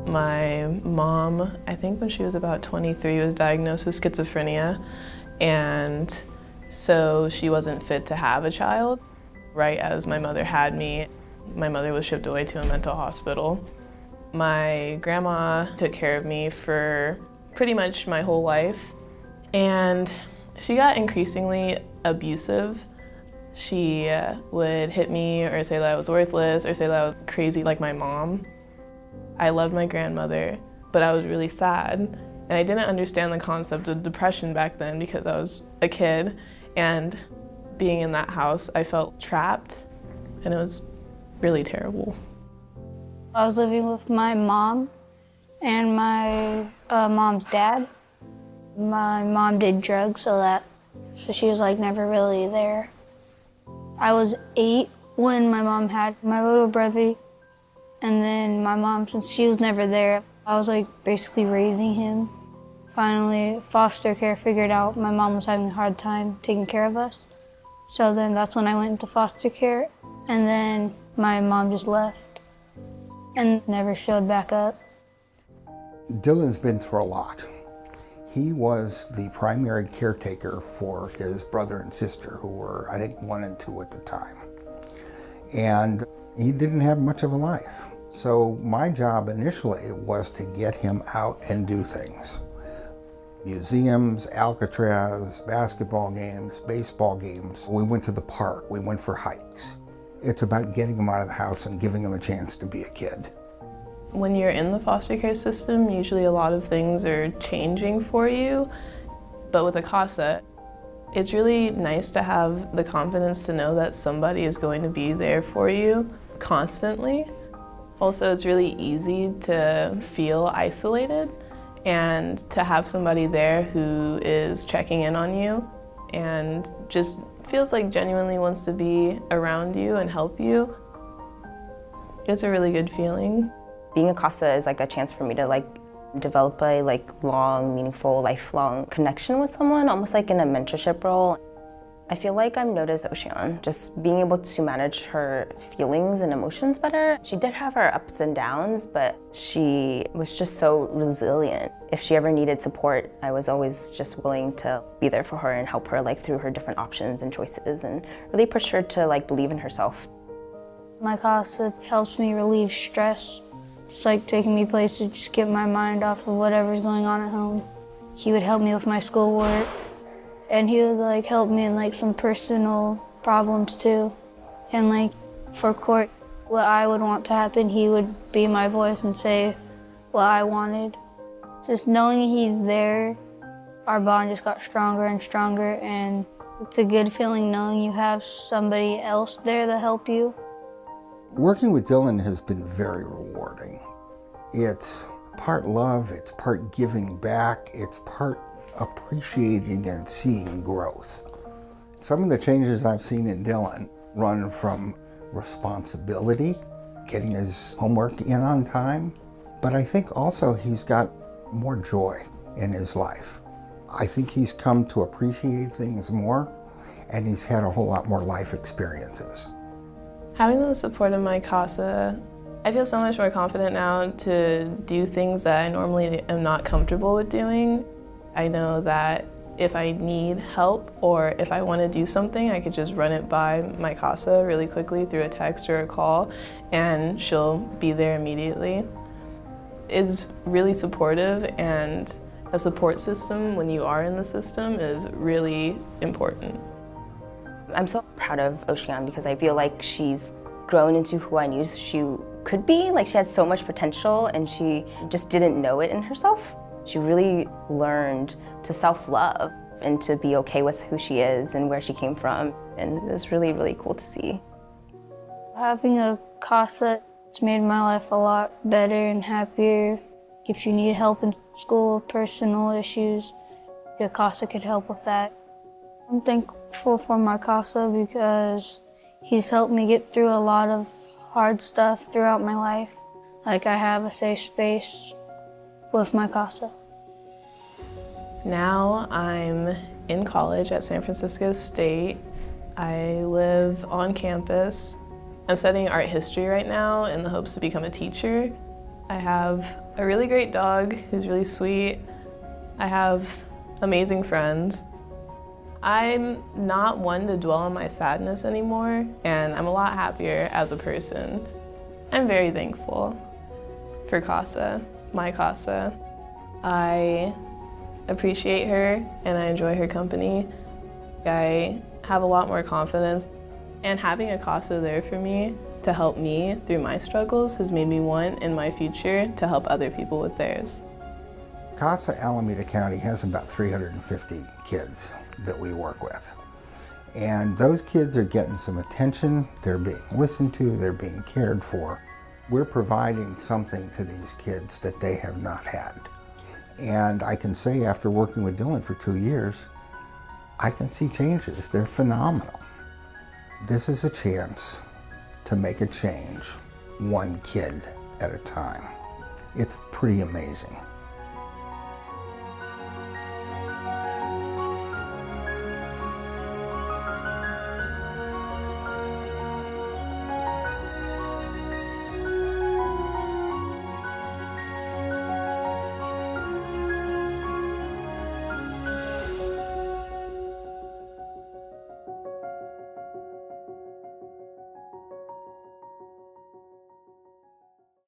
My mom, I think when she was about 23, was diagnosed with schizophrenia, and so she wasn't fit to have a child. Right as my mother had me, my mother was shipped away to a mental hospital. My grandma took care of me for pretty much my whole life, and she got increasingly abusive. She would hit me or say that I was worthless or say that I was crazy like my mom. I loved my grandmother, but I was really sad, and I didn't understand the concept of depression back then because I was a kid, and being in that house, I felt trapped, and it was really terrible. I was living with my mom and my mom's dad. My mom did drugs, so she was like never really there. I was 8 when my mom had my little brother, and then my mom, since she was never there, I was like basically raising him. Finally, foster care figured out my mom was having a hard time taking care of us. So then that's when I went into foster care, and then my mom just left and never showed back up. Dylan's been through a lot. He was the primary caretaker for his brother and sister, who were, I think, 1 and 2 at the time. And he didn't have much of a life. So my job initially was to get him out and do things. Museums, Alcatraz, basketball games, baseball games. We went to the park, we went for hikes. It's about getting him out of the house and giving him a chance to be a kid. When you're in the foster care system, usually a lot of things are changing for you, but with a CASA, it's really nice to have the confidence to know that somebody is going to be there for you constantly. Also, it's really easy to feel isolated and to have somebody there who is checking in on you and just feels like genuinely wants to be around you and help you. It's a really good feeling. Being a CASA is like a chance for me to develop a long, meaningful, lifelong connection with someone, almost like in a mentorship role. I feel like I've noticed Ocean just being able to manage her feelings and emotions better. She did have her ups and downs, but she was just so resilient. If she ever needed support, I was always just willing to be there for her and help her through her different options and choices, and really push her to believe in herself. My CASA helps me relieve stress. It's like taking me places to just get my mind off of whatever's going on at home. He would help me with my schoolwork, and he would help me in some personal problems too. And for court, what I would want to happen, he would be my voice and say what I wanted. Just knowing he's there, our bond just got stronger and stronger, and it's a good feeling knowing you have somebody else there to help you. Working with Dylan has been very rewarding. It's part love, it's part giving back, it's part appreciating and seeing growth. Some of the changes I've seen in Dylan run from responsibility, getting his homework in on time, but I think also he's got more joy in his life. I think he's come to appreciate things more, and he's had a whole lot more life experiences. Having the support of my CASA, I feel so much more confident now to do things that I normally am not comfortable with doing. I know that if I need help or if I want to do something, I could just run it by my CASA really quickly through a text or a call, and she'll be there immediately. It's really supportive, and a support system when you are in the system is really important. I'm so proud of Ocean because I feel like she's grown into who I knew she could be. She had so much potential, and she just didn't know it in herself. She really learned to self-love and to be okay with who she is and where she came from. And it's really, really cool to see. Having a CASA, it's made my life a lot better and happier. If you need help in school, personal issues, your CASA could help with that. I'm thankful for my CASA because he's helped me get through a lot of hard stuff throughout my life. I have a safe space with my CASA. Now I'm in college at San Francisco State. I live on campus. I'm studying art history right now in the hopes to become a teacher. I have a really great dog who's really sweet. I have amazing friends. I'm not one to dwell on my sadness anymore, and I'm a lot happier as a person. I'm very thankful for CASA, my CASA. I appreciate her and I enjoy her company. I have a lot more confidence, and having a CASA there for me to help me through my struggles has made me want in my future to help other people with theirs. CASA Alameda County has about 350 kids that we work with. And those kids are getting some attention, they're being listened to, they're being cared for. We're providing something to these kids that they have not had. And I can say after working with Dylan for 2 years, I can see changes. They're phenomenal. This is a chance to make a change, one kid at a time. It's pretty amazing.